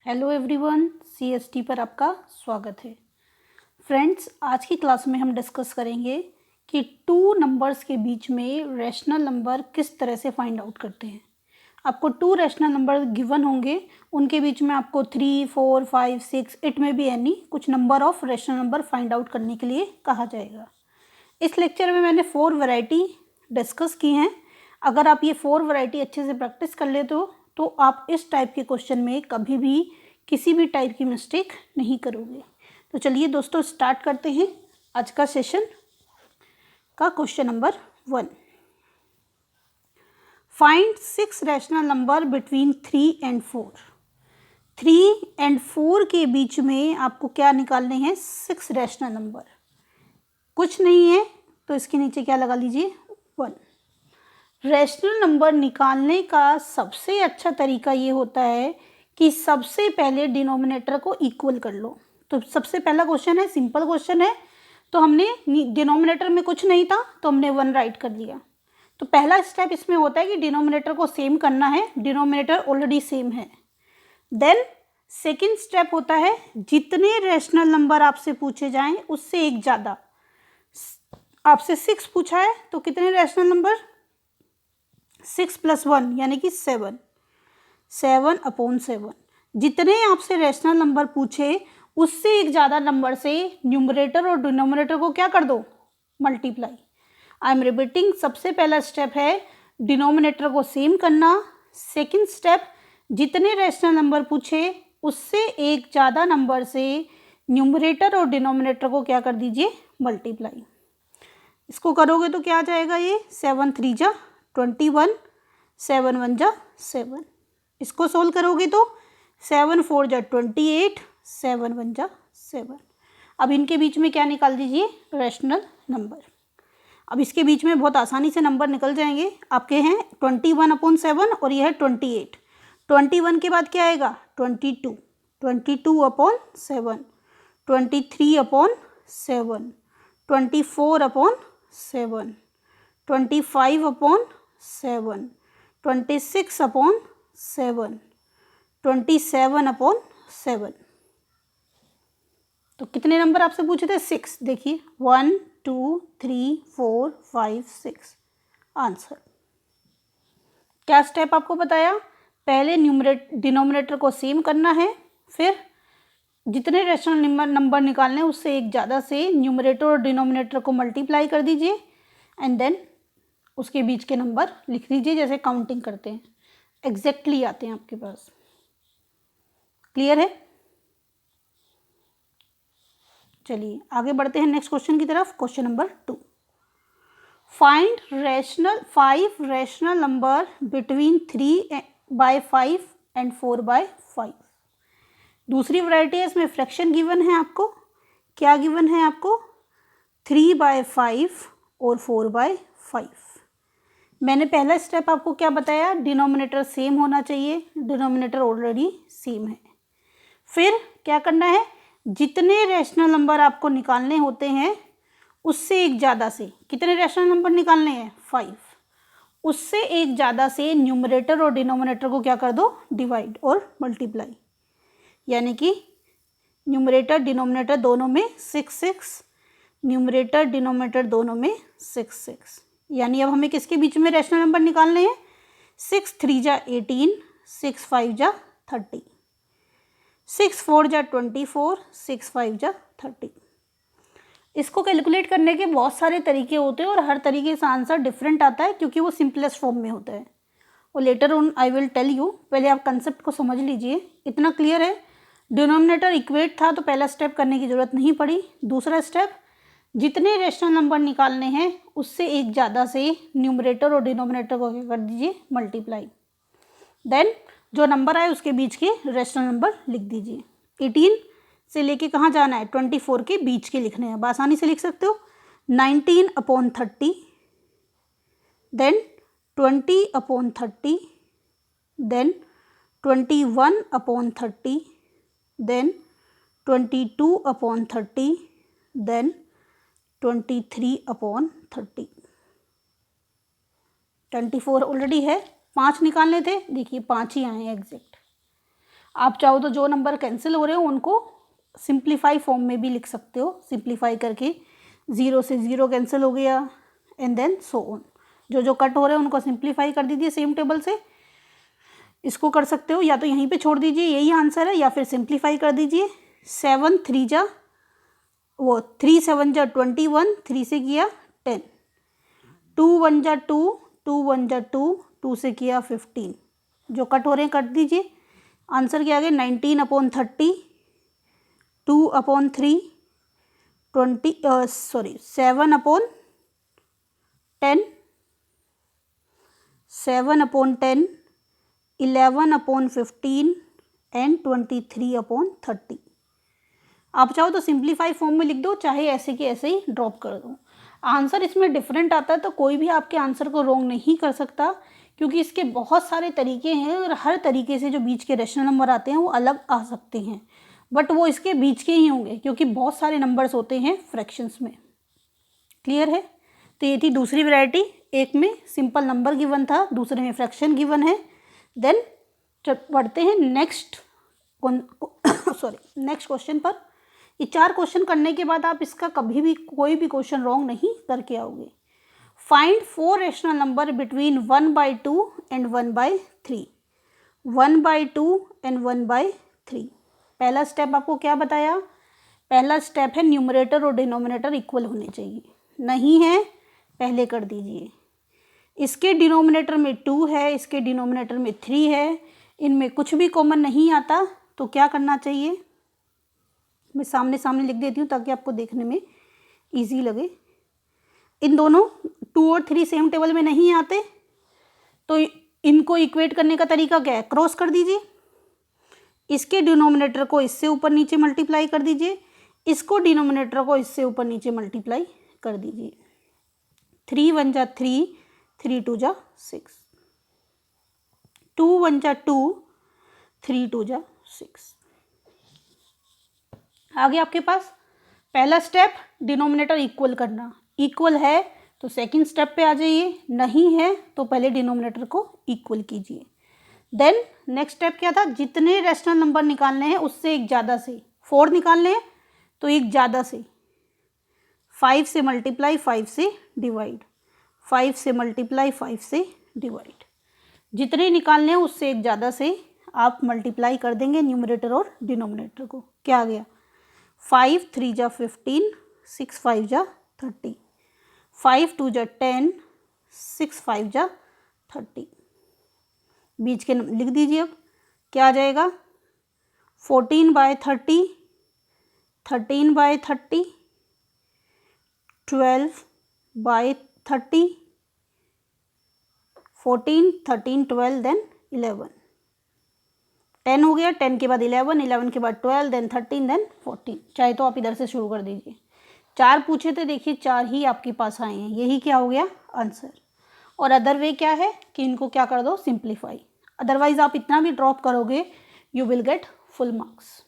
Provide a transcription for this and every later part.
Hello everyone, CST पर आपका स्वागत है। फ्रेंड्स, आज की क्लास में हम डिस्कस करेंगे कि टू नंबर्स के बीच में रैशनल नंबर किस तरह से फाइंड आउट करते हैं। आपको टू रैशनल नंबर गिवन होंगे, उनके बीच में आपको 3, 4, 5, 6 इट में बी एनी कुछ number of rational number find out करने के लिए कहा जाएगा। इस लेक्चर में मैंने 4 वैरायटी डिस्कस की हैं। अगर आप ये 4 वैरायटी अच्छे से प्रैक्टिस कर लेते हो तो आप इस टाइप के क्वेश्चन में कभी भी किसी भी टाइप की मिस्टेक नहीं करोगे। तो चलिए दोस्तों, स्टार्ट करते हैं आज का सेशन का question number 1। Find 6 rational number between 3 and 4। 3 and 4 के बीच में आपको क्या निकालने हैं? 6 रैशनल नंबर। कुछ नहीं है तो इसके नीचे क्या लगा लीजिए? 1। रैशनल नंबर निकालने का सबसे अच्छा तरीका ये होता है कि सबसे पहले डिनोमिनेटर को इक्वल कर लो। तो सबसे पहला क्वेश्चन है, सिंपल क्वेश्चन है, तो हमने डिनोमिनेटर में कुछ नहीं था तो हमने 1 राइट कर लिया। तो पहला स्टेप इसमें होता है कि डिनोमिनेटर को सेम करना है, डिनोमिनेटर ऑलरेडी सेम है। देन सेकेंड स्टेप होता है, जितने रैशनल नंबर आपसे पूछे जाएं उससे एक ज़्यादा। आपसे 6 पूछा है तो कितने रैशनल नंबर? 6 + 1 यानी कि 7। 7/7। जितने आपसे रैशनल नंबर पूछे उससे एक ज़्यादा नंबर से न्यूमरेटर और डिनोमिनेटर को क्या कर दो? मल्टीप्लाई। आई एम रिपीटिंग, सबसे पहला स्टेप है डिनोमिनेटर को सेम करना। सेकंड स्टेप, जितने रैशनल नंबर पूछे उससे एक ज़्यादा नंबर से न्यूमरेटर और डिनोमिनेटर को क्या कर दीजिए? मल्टीप्लाई। इसको करोगे तो क्या आ जाएगा? ये 7 3 जा 21, 7 1 जा 7। इसको सोल्व करोगे तो 7 4 जा 28, 7 1 जा 7। अब इनके बीच में क्या निकाल दीजिए? Rational number. अब इसके बीच में बहुत आसानी से नंबर निकल जाएंगे। आपके हैं 21/7 और ये है 28। 21 के बाद क्या आएगा? 22, 22/7, 23/7, 24/7, 25/7, 26/7, 27/7। तो कितने नंबर आपसे पूछे थे? 6। देखिए 1 2 3 4 5 6। आंसर। क्या स्टेप आपको बताया? पहले डिनोमिनेटर को सेम करना है, फिर जितने रैशनल नंबर निकालने हैं उससे एक ज़्यादा से न्यूमरेटर और डिनोमिनेटर को मल्टीप्लाई कर दीजिए एंड देन उसके बीच के नंबर लिख दीजिए, जैसे काउंटिंग करते हैं एग्जैक्टली आते हैं आपके पास। क्लियर है? चलिए आगे बढ़ते हैं नेक्स्ट क्वेश्चन की तरफ। Question number 2। Find 5 rational number between 3/5 and 4/5। दूसरी वैरायटी है, इसमें फ्रैक्शन गिवन है आपको। क्या गिवन है आपको? 3/5 और 4/5। मैंने पहला स्टेप आपको क्या बताया? डिनोमिनेटर सेम होना चाहिए। डिनोमिनेटर ऑलरेडी सेम है। फिर क्या करना है? जितने रैशनल नंबर आपको निकालने होते हैं उससे एक ज़्यादा से, कितने रैशनल नंबर निकालने हैं? 5। उससे एक ज़्यादा से न्यूमरेटर और डिनोमिनेटर को क्या कर दो? डिवाइड और मल्टीप्लाई। यानी कि न्यूमरेटर डिनोमिनेटर दोनों में 6 6, न्यूमरेटर डिनोमिनेटर दोनों में 6 6। यानी अब हमें किसके बीच में रैशनल नंबर निकालने हैं? 6 3 जा 18, 6 5 जा 30, 6 4 जा 24, 6 5 जा 30। इसको कैलकुलेट करने के बहुत सारे तरीके होते हैं और हर तरीके से आंसर डिफरेंट आता है क्योंकि वो सिंपलेस्ट फॉर्म में होता है। और later on I will tell you. पहले आप कंसेप्ट को समझ लीजिए। इतना क्लियर है? डिनोमिनेटर इक्वेट था तो पहला स्टेप करने की ज़रूरत नहीं पड़ी। दूसरा स्टेप, जितने रैशनल नंबर निकालने हैं उससे एक ज़्यादा से न्यूमरेटर और डिनोमिनेटर को क्या कर दीजिए? मल्टीप्लाई। देन जो नंबर आए उसके बीच के रैशनल नंबर लिख दीजिए। 18 से लेके कहाँ जाना है? 24 के बीच के लिखने हैं। अब आसानी से लिख सकते हो 19/30, then 20/30, then 21/30, then 22/30, then 23/30। 24 already है, 5 निकालने थे, देखिए 5 ही आए हैं एग्जैक्ट। आप चाहो तो जो नंबर कैंसिल हो रहे हो उनको सिंप्लीफाई फॉर्म में भी लिख सकते हो, सिंप्लीफाई करके 0 से 0 कैंसिल हो गया एंड देन सो ऑन। जो जो कट हो रहे हैं उनको सिंप्लीफाई कर दीजिए सेम टेबल से। इसको कर सकते हो या तो यहीं पे छोड़ दीजिए, यही आंसर है, या फिर सिंप्लीफाई कर दीजिए। 7 3 जा 3 7 जा 21, 3 से किया 10, 2 1 जा 2, 2 1 जा 2, 2 से किया 15। जो कट हो रहे हैं कट दीजिए। आंसर क्या आ गया 19/30, 2/3, 7/10, 7/10, 11/15 एंड 23/30। आप चाहो तो सिंप्लीफाई फॉर्म में लिख दो, चाहे ऐसे कि ऐसे ही ड्रॉप कर दो। आंसर इसमें डिफरेंट आता है तो कोई भी आपके आंसर को रॉन्ग नहीं कर सकता, क्योंकि इसके बहुत सारे तरीके हैं और हर तरीके से जो बीच के रेशनल नंबर आते हैं वो अलग आ सकते हैं, बट वो इसके बीच के ही होंगे क्योंकि बहुत सारे नंबर्स होते हैं फ्रैक्शंस में। क्लियर है? तो ये थी दूसरी वैरायटी। एक में सिंपल नंबर गिवन था, दूसरे में फ्रैक्शन गिवन है। देन बढ़ते हैं नेक्स्ट क्वेश्चन पर। ये 4 क्वेश्चन करने के बाद आप इसका कभी भी कोई भी क्वेश्चन रॉन्ग नहीं करके आओगे। Find 4 rational number between 1/2 and 1/3। 1/2 and 1/3। पहला स्टेप आपको क्या बताया? पहला स्टेप है न्यूमरेटर और डिनोमिनेटर इक्वल होने चाहिए। नहीं है, पहले कर दीजिए। इसके डिनोमिनेटर में 2 है, इसके डिनोमिनेटर में 3 है, इनमें कुछ भी कॉमन नहीं आता, तो क्या करना चाहिए? मैं सामने सामने लिख देती हूँ ताकि आपको देखने में इजी लगे। इन दोनों 2 और 3 सेम टेबल में नहीं आते, तो इनको इक्वेट करने का तरीका क्या है? क्रॉस कर दीजिए। इसके डिनोमिनेटर को इससे ऊपर नीचे मल्टीप्लाई कर दीजिए, इसको डिनोमिनेटर को इससे ऊपर नीचे मल्टीप्लाई कर दीजिए। 3 1 जा 3, 3 2 जा 6, 2 1 जा 2, 3 2 जा 6। आगे आपके पास पहला स्टेप डिनोमिनेटर इक्वल करना। इक्वल है तो सेकंड स्टेप पे आ जाइए, नहीं है तो पहले डिनोमिनेटर को इक्वल कीजिए। देन नेक्स्ट स्टेप क्या था? जितने रेशनल नंबर निकालने हैं उससे एक ज़्यादा से, 4 निकालने हैं तो एक ज़्यादा से, 5 से मल्टीप्लाई, 5 से डिवाइड, 5 से मल्टीप्लाई, 5 से डिवाइड। जितने निकालने हैं उससे एक ज़्यादा से आप मल्टीप्लाई कर देंगे न्यूमरेटर और डिनोमिनेटर को। क्या आ गया? 5 3 जा 15, 6 5 जा 30, 5 2 जा 10, 6 5 जा 30। बीच के लिख दीजिए। अब क्या आ जाएगा? 14/30, 13/30, 12/30, 14 13 12 देन 11। 10 हो गया, 10 के बाद 11, 11 के बाद 12, देन 13, देन 14। चाहे तो आप इधर से शुरू कर दीजिए। 4 पूछे थे, देखिए 4 ही आपके पास आए हैं, यही क्या हो गया? आंसर। और अदर वे क्या है कि इनको क्या कर दो? सिंप्लीफाई। अदरवाइज आप इतना भी ड्रॉप करोगे you will get full marks.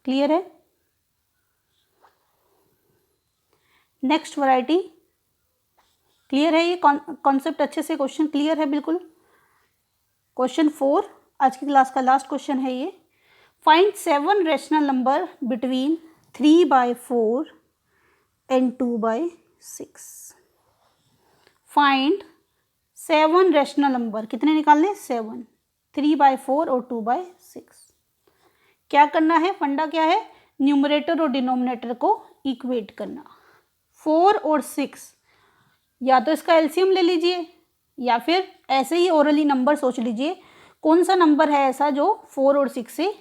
Clear है? नेक्स्ट वैरायटी क्लियर है? ये कॉन्सेप्ट अच्छे से, क्वेश्चन क्लियर है बिल्कुल। क्वेश्चन 4 आज की क्लास का लास्ट क्वेश्चन है ये। Find 7 rational number between 3/4 and 2/6। Find 7 rational number, कितने निकालने? 7, 3/4 और 2/6। क्या करना है? फंडा क्या है? न्यूमरेटर और डिनोमिनेटर को इक्वेट करना। 4 और 6, या तो इसका एलसीएम ले लीजिए या फिर ऐसे ही ओरली नंबर सोच लीजिए कौन सा नंबर है ऐसा जो 4 और 6 से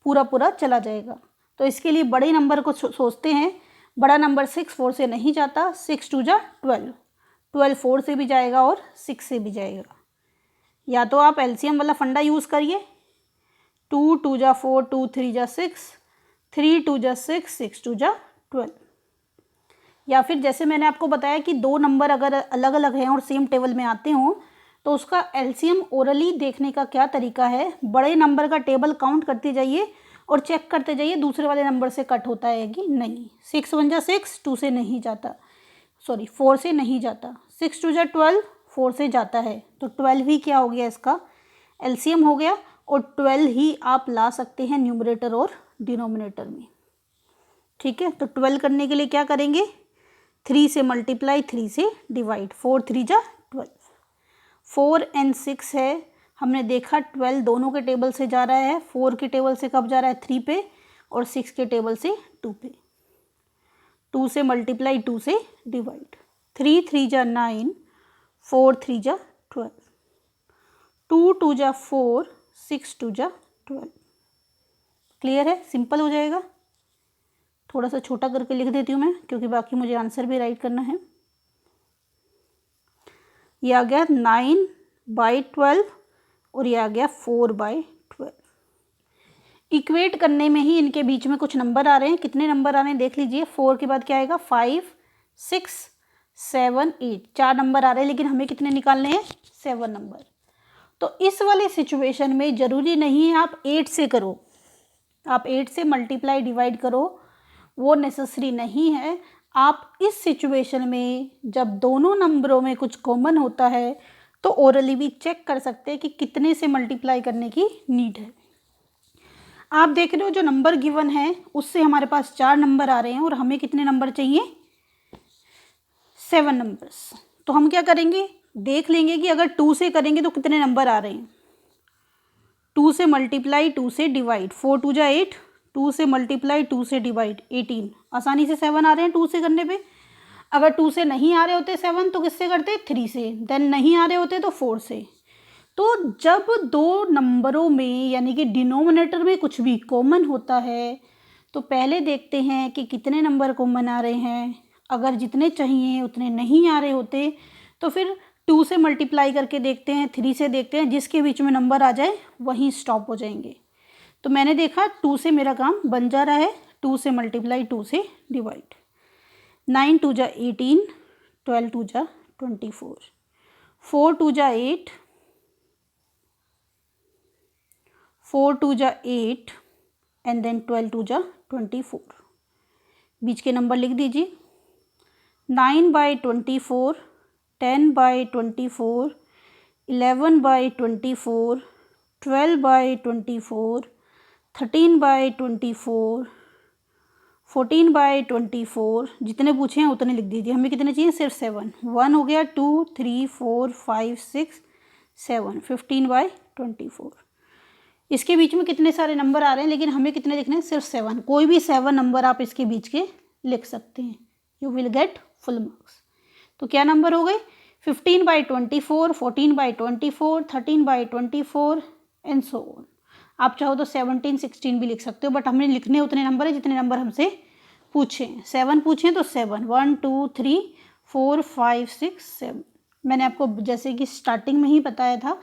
पूरा पूरा चला जाएगा। तो इसके लिए बड़े नंबर को सोचते हैं। बड़ा नंबर 6 4 से नहीं जाता, 6 2 जा 12, 12 4 से भी जाएगा और 6 से भी जाएगा। या तो आप एलसीएम वाला फंडा यूज़ करिए, 2 2 जा 4, 2 3 जा 6, 3 2 जा 6, 6 2 जा 12। या फिर जैसे मैंने आपको बताया कि 2 नंबर अगर अलग अलग हैं और सेम टेबल में आते हों तो उसका एलसीएम ओरली देखने का क्या तरीका है? बड़े नंबर का टेबल काउंट करते जाइए और चेक करते जाइए दूसरे वाले नंबर से कट होता है कि नहीं। 6 1 जा 6, 2 से नहीं जाता, सॉरी 4 से नहीं जाता, 6 2 जा 12, 4 से जाता है, तो 12 ही क्या हो गया इसका एलसीएम हो गया, और 12 ही आप ला सकते हैं न्यूमरेटर और डिनोमिनेटर में। ठीक है, तो 12 करने के लिए क्या करेंगे, 3 से मल्टीप्लाई, 3 से डिवाइड, 4 3 जा 12, 4 and 6 है, हमने देखा 12 दोनों के टेबल से जा रहा है, 4 के टेबल से कब जा रहा है, 3 पे, और 6 के टेबल से 2 पे, 2 से मल्टीप्लाई, 2 से डिवाइड, 3 3 जा 9, 4 3 जा 12, 2 2 जा 4, 6 2 जा 12। क्लियर है, सिंपल हो जाएगा। थोड़ा सा छोटा करके लिख देती हूँ मैं, क्योंकि बाकी मुझे आंसर भी राइट करना है। ये आ गया 9/12 और ये आ गया 4/12। इक्वेट करने में ही इनके बीच में कुछ नंबर आ रहे हैं, कितने नंबर आ रहे हैं देख लीजिए। 4 के बाद क्या आएगा, 5 6 7 8, 4 नंबर आ रहे हैं, लेकिन हमें कितने निकालने हैं, 7 नंबर। तो इस वाले सिचुएशन में ज़रूरी नहीं है आप 8 से करो, आप 8 से मल्टीप्लाई डिवाइड करो, वो नेसेसरी नहीं है। आप इस सिचुएशन में जब दोनों नंबरों में कुछ कॉमन होता है तो ओरली भी चेक कर सकते हैं कि कितने से मल्टीप्लाई करने की नीड है। आप देख रहे हो जो नंबर गिवन है उससे हमारे पास 4 नंबर आ रहे हैं और हमें कितने नंबर चाहिए, 7 नंबर्स। तो हम क्या करेंगे, देख लेंगे कि अगर 2 से करेंगे तो कितने नंबर आ रहे हैं। 2 से मल्टीप्लाई, 2 से डिवाइड, 4 2 जा 8, 2 से मल्टीप्लाई, 2 से डिवाइड 18, आसानी से 7 आ रहे हैं 2 से करने पे। अगर 2 से नहीं आ रहे होते 7 तो किससे करते, 3 से, देन नहीं आ रहे होते तो 4 से। तो जब दो नंबरों में यानी कि डिनोमिनेटर में कुछ भी कॉमन होता है तो पहले देखते हैं कि कितने नंबर कॉमन आ रहे हैं। अगर जितने चाहिए उतने नहीं आ रहे होते तो फिर 2 से मल्टीप्लाई करके देखते हैं, 3 से देखते हैं, जिसके बीच में नंबर आ जाए वहीं स्टॉप हो जाएंगे। तो मैंने देखा 2 से मेरा काम बन जा रहा है, 2 से मल्टीप्लाई, 2 से डिवाइड, 9 2 जा 18, 12 2 जा 24, 4 2 जा 8, 4 2 जा 8 एंड देन 12 2 जा 24। बीच के नंबर लिख दीजिए, 9/24, 10/24, 11/24, 12/24, 13/24, 14/24, जितने पूछे हैं उतने लिख दीजिए। हमें कितने चाहिए, सिर्फ 7। 1 हो गया, 2 3 4 5 6 7, 15/24। इसके बीच में कितने सारे नंबर आ रहे हैं, लेकिन हमें कितने लिखने हैं, सिर्फ 7। कोई भी 7 नंबर आप इसके बीच के लिख सकते हैं, you will get full marks. तो क्या नंबर हो गए, 15/24, 14/24, 13/24 एंड सो ऑन। आप चाहो तो 17 16 भी लिख सकते हो, बट हमने लिखने उतने नंबर है जितने नंबर हमसे पूछे हैं। 7 पूछे हैं तो 7, 1 2 3 4 5 6 7। मैंने आपको जैसे कि स्टार्टिंग में ही बताया था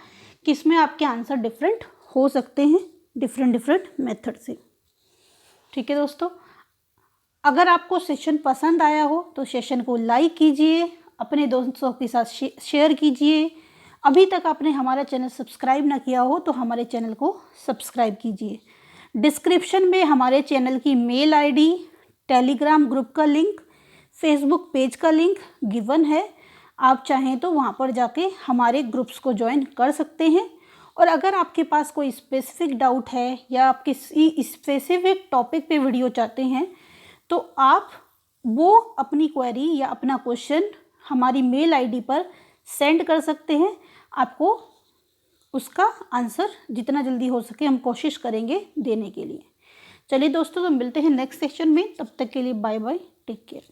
कि इसमें आपके आंसर डिफरेंट हो सकते हैं डिफरेंट मेथड से। ठीक है दोस्तों, अगर आपको सेशन पसंद आया हो तो सेशन को लाइक कीजिए, अपने दोस्तों के साथ शेयर कीजिए। अभी तक आपने हमारा चैनल सब्सक्राइब ना किया हो तो हमारे चैनल को सब्सक्राइब कीजिए। डिस्क्रिप्शन में हमारे चैनल की मेल आईडी, टेलीग्राम ग्रुप का लिंक, फेसबुक पेज का लिंक गिवन है। आप चाहें तो वहाँ पर जाके हमारे ग्रुप्स को ज्वाइन कर सकते हैं। और अगर आपके पास कोई स्पेसिफिक डाउट है या आप किसी स्पेसिफिक टॉपिक पे वीडियो चाहते हैं तो आप वो अपनी क्वेरी या अपना क्वेश्चन हमारी मेल आईडी पर सेंड कर सकते हैं। आपको उसका आंसर जितना जल्दी हो सके हम कोशिश करेंगे देने के लिए। चलिए दोस्तों, तो मिलते हैं नेक्स्ट सेक्शन में, तब तक के लिए बाय बाय, टेक केयर।